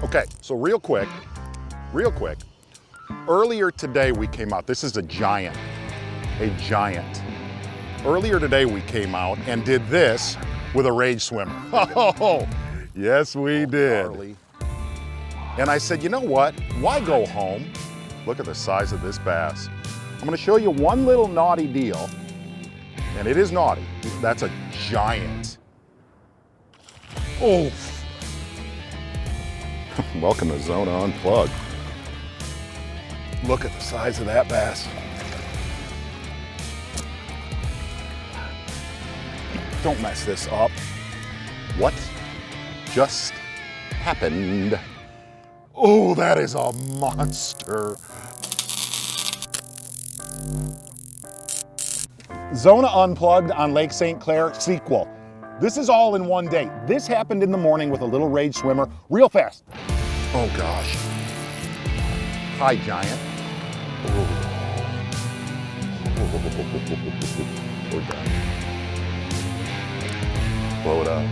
Okay, so real quick, earlier today we came out, this is a giant. Earlier today we came out and did this with a rage swimmer. Oh, yes we did. And I said, you know what, why go home? Look at the size of this bass. I'm gonna show you one little naughty deal, and it is naughty. That's a giant. Oh. Welcome to ZONA Unplugged. Look at the size of that bass. Don't mess this up. What just happened? Oh, that is a monster. ZONA Unplugged on Lake St. Clair sequel. This is all in one day. This happened in the morning with a little rage swimmer, real fast. Oh gosh. Hi, giant. Oh. We're done. Blow it up.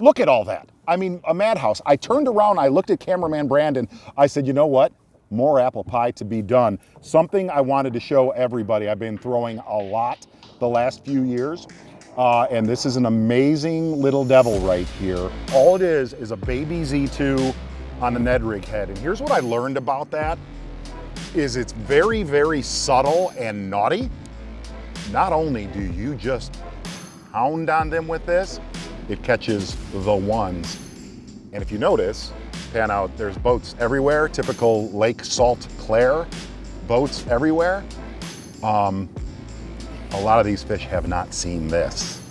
Look at all that. I mean, a madhouse. I turned around, I looked at cameraman Brandon. I said, you know what? More apple pie to be done. Something I wanted to show everybody. I've been throwing a lot the last few years. And this is an amazing little devil right here. All it is a baby Z2 on the Ned rig head. And here's what I learned about that, is it's very, very subtle and naughty. Not only do you just hound on them with this, it catches the ones. And if you notice, pan out, there's boats everywhere, typical Lake Salt Clair, boats everywhere. A lot of these fish have not seen this.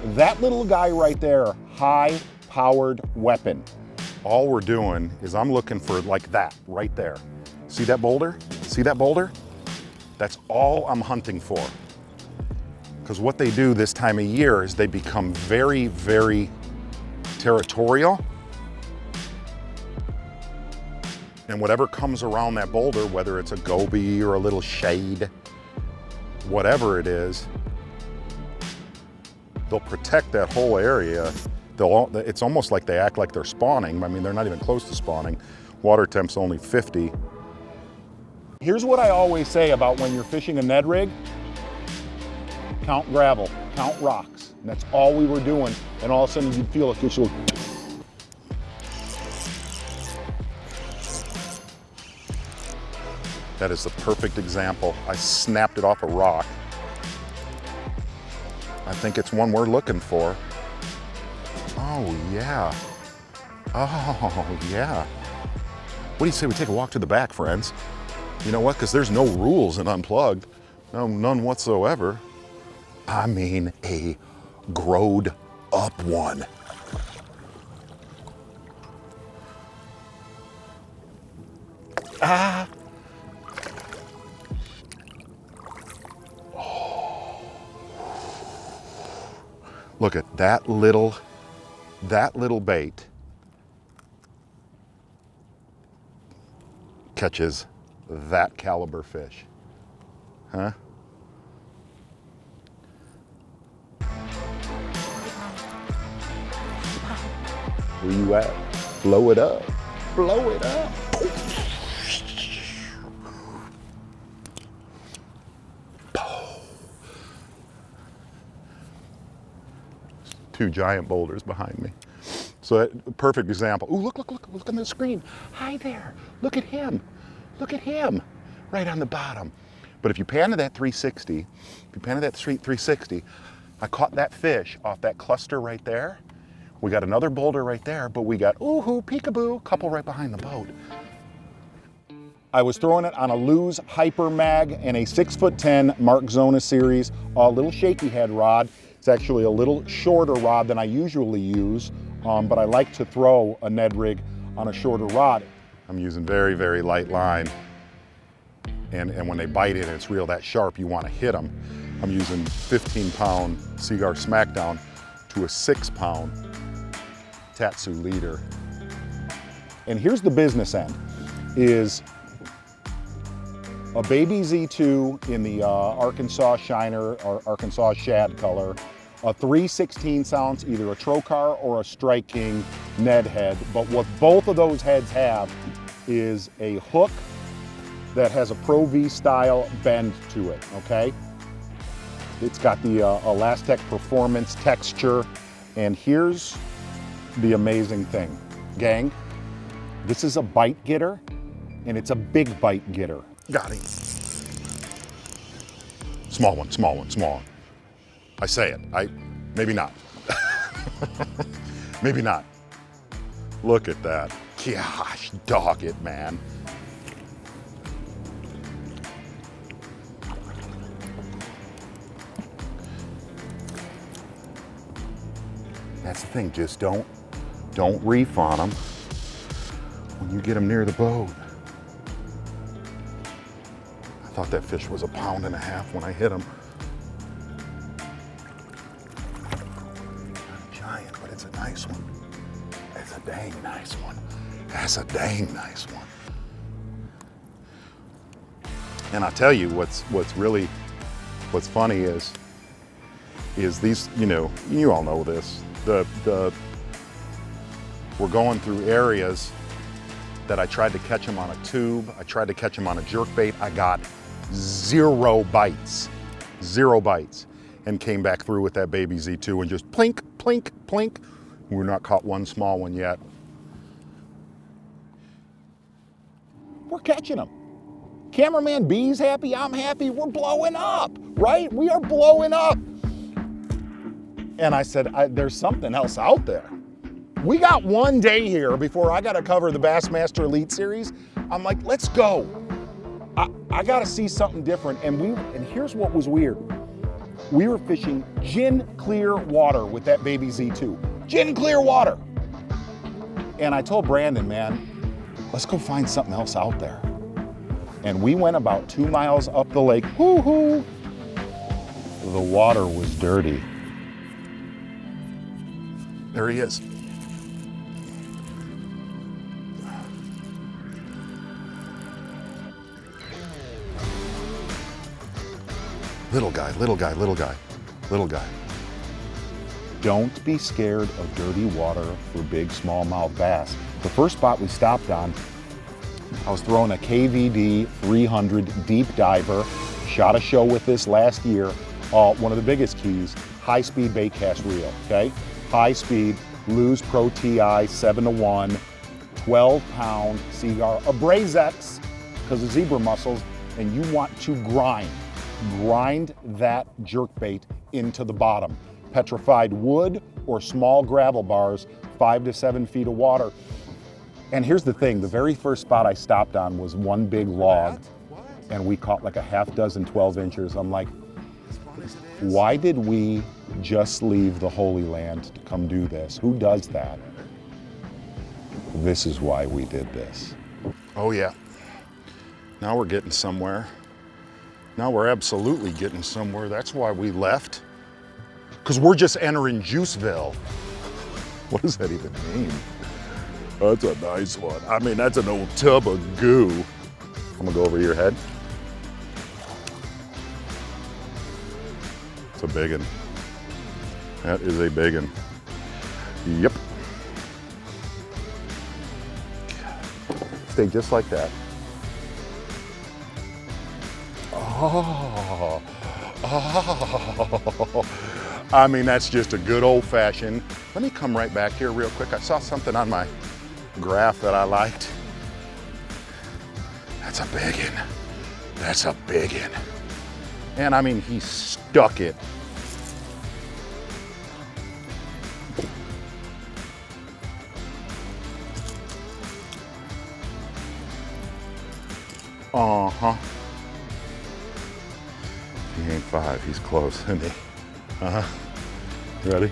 That little guy right there, high-powered weapon. All we're doing is I'm looking for like that, right there. See that boulder? See that boulder? That's all I'm hunting for. Because what they do this time of year is they become very, very territorial. And whatever comes around that boulder, whether it's a goby or a little shade, whatever it is, they'll protect that whole area. It's almost like they act like they're spawning. I mean, they're not even close to spawning. Water temp's only 50. Here's what I always say about when you're fishing a Ned rig: count gravel, count rocks. And that's all we were doing. And all of a sudden you'd feel a fish go. That is the perfect example. I snapped it off a rock. I think it's one we're looking for. Oh yeah. Oh yeah. What do you say we take a walk to the back, friends? You know what? Because there's no rules in Unplugged. No, none whatsoever. I mean, a growed up one. Ah. Look at that little bait catches that caliber fish, huh? Where you at? Blow it up, blow it up. Two giant boulders behind me. So that perfect example. Ooh, look on the screen. Hi there, look at him. Look at him, right on the bottom. But if you pan to that 360, I caught that fish off that cluster right there. We got another boulder right there, but we got, ooh-hoo, peekaboo, couple right behind the boat. I was throwing it on a LEW'S HyperMag and a 6'10" Mark ZONA series, a little shaky head rod. It's actually a little shorter rod than I usually use, but I like to throw a Ned rig on a shorter rod. I'm using very, very light line. And when they bite it and it's real that sharp, you want to hit them. I'm using 15-pound Seaguar Smackdown to a 6-pound Tatsu leader. And here's the business end, is a baby Z2 in the Arkansas Shiner or Arkansas Shad color, a 3/16 ounce, either a TROKAR or a Strike King Ned head. But what both of those heads have is a hook that has a Pro V style bend to it, okay? It's got the Elastec Performance texture. And here's the amazing thing, gang. This is a bite getter, and it's a big bite getter. Got him. Small one, small one, small one. I say it, maybe not. Maybe not. Look at that. Gosh, dog it, man. That's the thing, just don't reef on them when you get them near the boat. I thought that fish was 1.5 pounds when I hit him. Not a giant, but it's a nice one. It's a dang nice one. That's a dang nice one. And I tell you, what's funny is these, you all know this. We're going through areas that I tried to catch them on a tube. I tried to catch them on a jerkbait. I got 0 bites, and came back through with that baby Z2 and just plink, plink, plink. We're not caught one small one yet. We're catching them. Cameraman B's happy, I'm happy, we're blowing up, right? We are blowing up. And I said, there's something else out there. We got one day here before I got to cover the Bassmaster Elite Series. I'm like, let's go. I got to see something different. And here's what was weird. We were fishing gin clear water with that baby Z2. Gin clear water. And I told Brandon, man, let's go find something else out there. And we went about 2 miles up the lake. Hoo-hoo. The water was dirty. There he is. Little guy, little guy, little guy, little guy. Don't be scared of dirty water for big smallmouth bass. The first spot we stopped on, I was throwing a KVD 300 deep diver. Shot a show with this last year. One of the biggest keys, high-speed baitcast reel, okay? High-speed, LEW'S Pro TI 7-to-1, 12-pound Seaguar, Abrazx, because of zebra mussels, and you want to grind that jerkbait into the bottom. Petrified wood or small gravel bars, 5 to 7 feet of water. And here's the thing, the very first spot I stopped on was one big log, and we caught like a half dozen 12-inchers. I'm like, why did we just leave the Holy Land to come do this? Who does that? This is why we did this. Oh yeah, now we're getting somewhere. Now we're absolutely getting somewhere. That's why we left. Because we're just entering Juiceville. What does that even mean? That's a nice one. I mean, that's an old tub of goo. I'm gonna go over your head. It's a big one. That is a big one. Yep. Stay just like that. Oh. I mean, that's just a good old-fashioned. Let me come right back here real quick. I saw something on my graph that I liked. That's a big one. That's a big one. And I mean, he stuck it. Uh-huh. He ain't 5, he's close, isn't he? Uh-huh. Ready?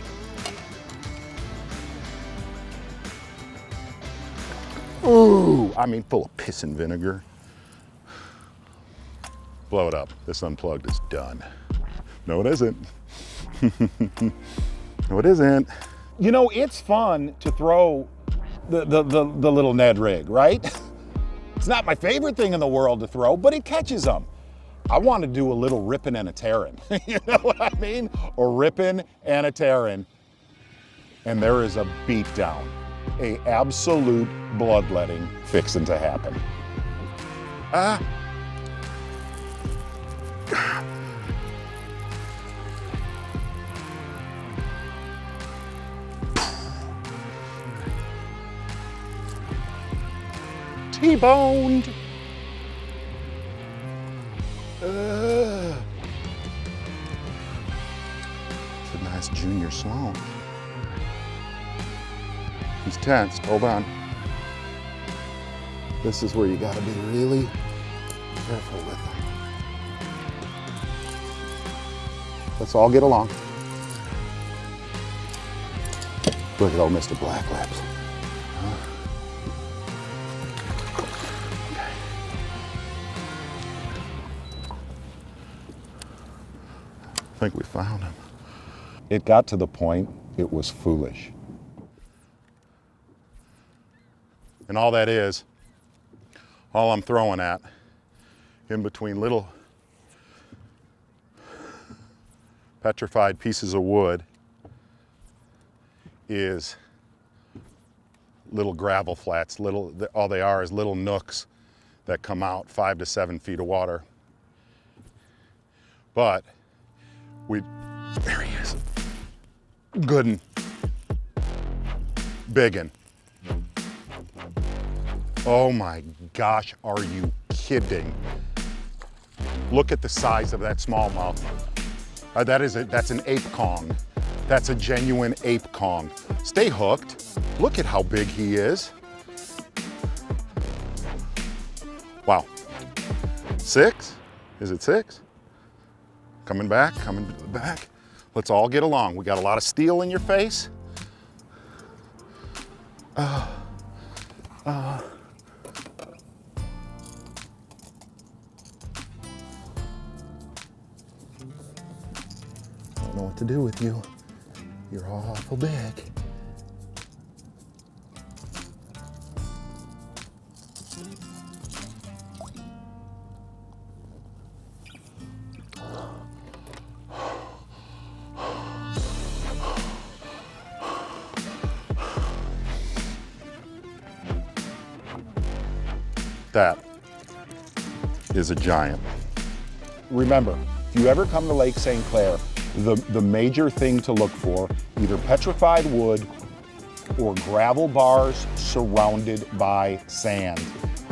Ooh, I mean, full of piss and vinegar. Blow it up. This Unplugged is done. No, it isn't. No, it isn't. You know, it's fun to throw the little Ned rig, right? It's not my favorite thing in the world to throw, but it catches them. I want to do a little ripping and a tearing. You know what I mean? A ripping and a tearing. And there is a beatdown, a absolute bloodletting fixing to happen. T-boned. It's a nice junior sloan. He's tensed, hold on. This is where you gotta be really careful with him. Let's all get along. Look at old Mr. Black Lips. I think we found him. It got to the point it was foolish. And all that is, all I'm throwing at, in between little petrified pieces of wood, is little gravel flats. All they are is little nooks that come out 5 to 7 feet of water. But there he is. Good'n. Biggin'. Oh my gosh, are you kidding? Look at the size of that smallmouth. That's an ape Kong. That's a genuine ape Kong. Stay hooked. Look at how big he is. Wow. 6? Is it 6? Coming back, coming back. Let's all get along. We got a lot of steel in your face. I don't know what to do with you. You're awful big. That is a giant. Remember, if you ever come to Lake St. Clair, the major thing to look for, either petrified wood or gravel bars surrounded by sand.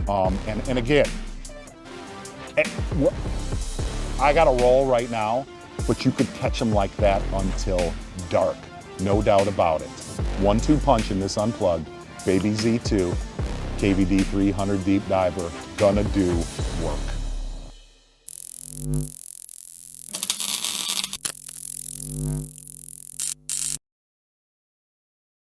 And again, I got a roll right now, but you could catch them like that until dark, no doubt about it. 1-2 punch in this unplugged, Baby Z2, KVD 300 deep diver, gonna do work.